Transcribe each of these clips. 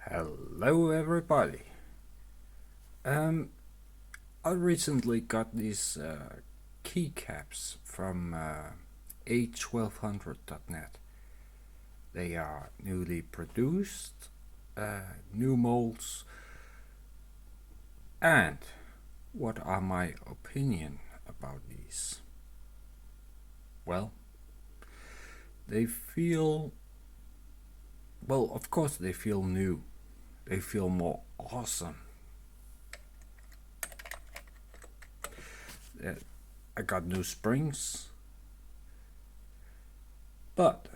Hello everybody. I recently got these keycaps from a1200.net. They are newly produced, new molds, and what are my opinion about these? Well, they feel, of course they feel new. They feel more awesome. I got new springs, but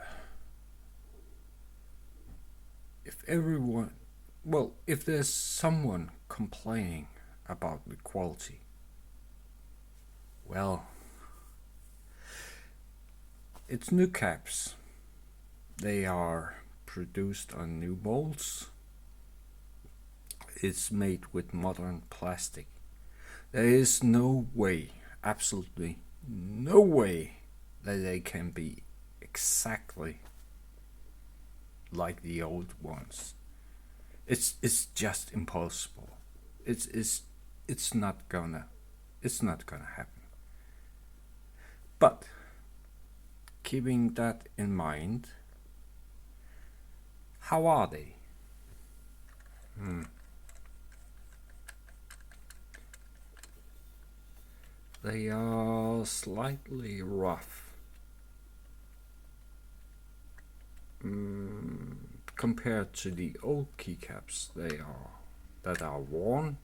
if there's someone complaining about the quality, well, it's new caps. They are produced on new molds. It's made with modern plastic. There is no way, absolutely no way, that they can be exactly like the old ones. It's just impossible. It's not gonna happen. But keeping that in mind, how are they? They are slightly rough compared to the old keycaps that are worn,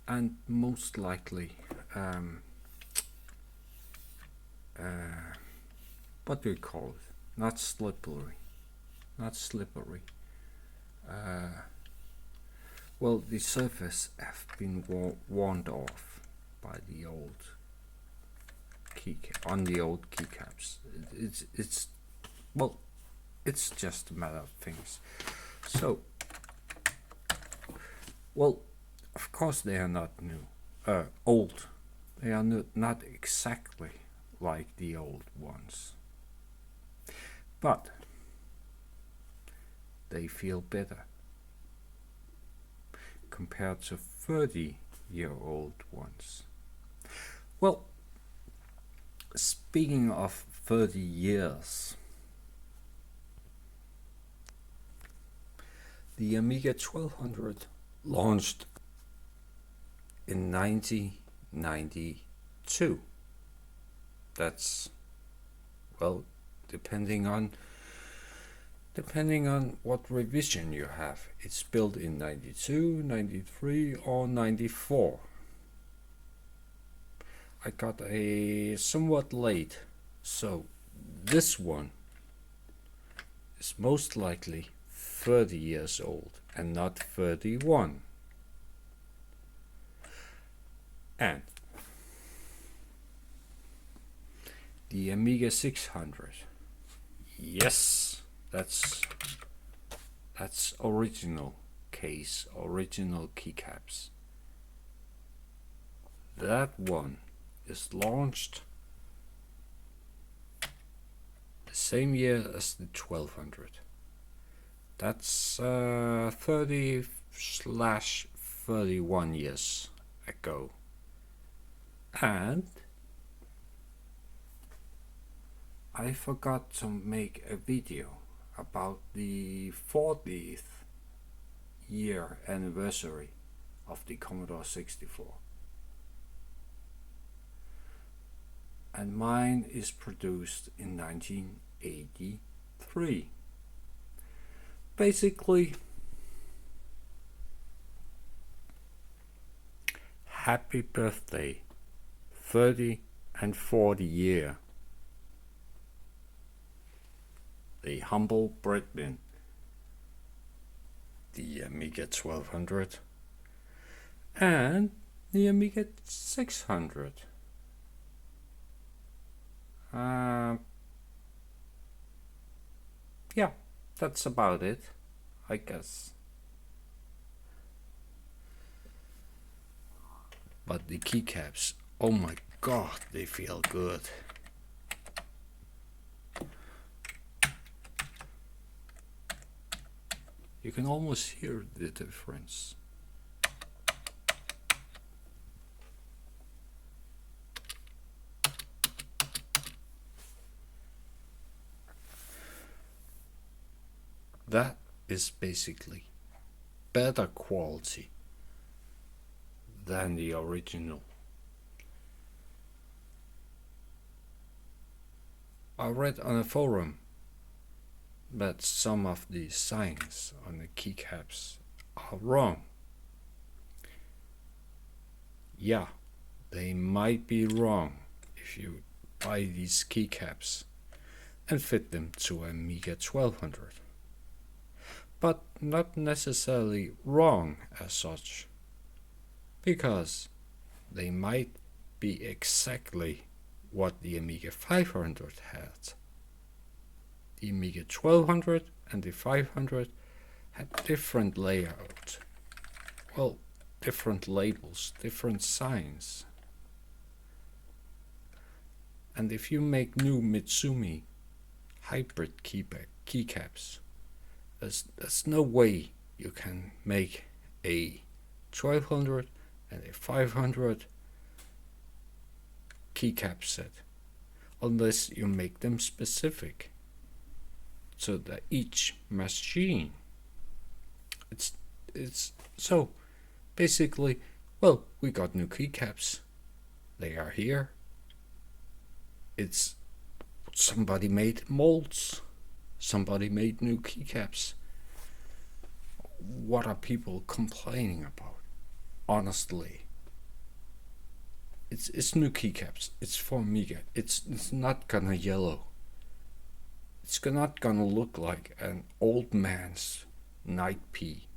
and most likely what do you call it? Not slippery. Well, the surface have been worn off by the old keycaps. It's just a matter of things. So, of course they are not old. They are not exactly like the old ones, but they feel better compared to 30-year-old ones. Well, speaking of 30 years, the Amiga 1200 launched in 1992. That's, well, depending on what revision you have. It's built in 92, 93 or 94. I got a somewhat late, so this one is most likely 30 years old and not 31. And the Amiga 600, yes, that's original keycaps. That one is launched the same year as the 1200. That's 30/31 years ago. And I forgot to make a video about the 40th year anniversary of the Commodore 64. And mine is produced in 1983. Basically, happy birthday, 30 and 40 year. The humble breadman, the Amiga 1200 and the Amiga 600. Yeah, that's about it, I guess. But the keycaps, oh my god, they feel good. You can almost hear the difference. That is basically better quality than the original. I read on a forum that some of the signs on the keycaps are wrong. Yeah, they might be wrong if you buy these keycaps and fit them to a Amiga 1200. But not necessarily wrong as such, because they might be exactly what the Amiga 500 had. The Amiga 1200 and the 500 had different layout. Well, different labels, different signs. And if you make new Mitsumi hybrid keycaps, there's no way you can make a 1200 and a 500 keycap set unless you make them specific so that each machine. It's so basically, well, we got new keycaps. They are here. It's somebody made molds. Somebody made new keycaps. What are people complaining about? Honestly, it's new keycaps. It's for Amiga. It's not gonna yellow. It's not gonna look like an old man's night pea.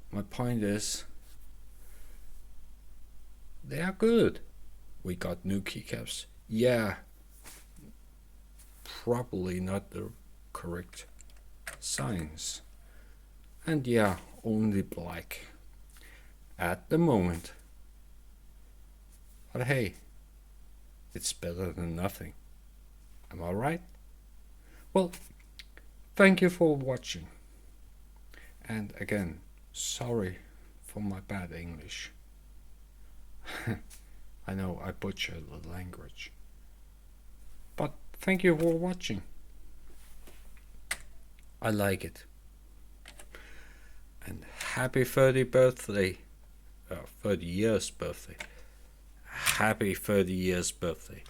My point is, they are good. We got new keycaps. Yeah, probably not the correct signs. And yeah, only black at the moment. But hey, it's better than nothing. Am I right? Well, thank you for watching. And again, sorry for my bad English. I know I butchered the language. But thank you for watching. I like it. And happy 30th birthday. 30 years birthday. Happy 30 years birthday.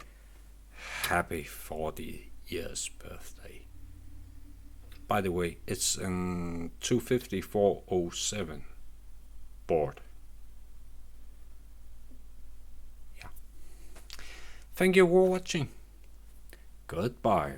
Happy 40 years birthday. By the way, it's an 25407 board. Yeah. Thank you for watching. Goodbye.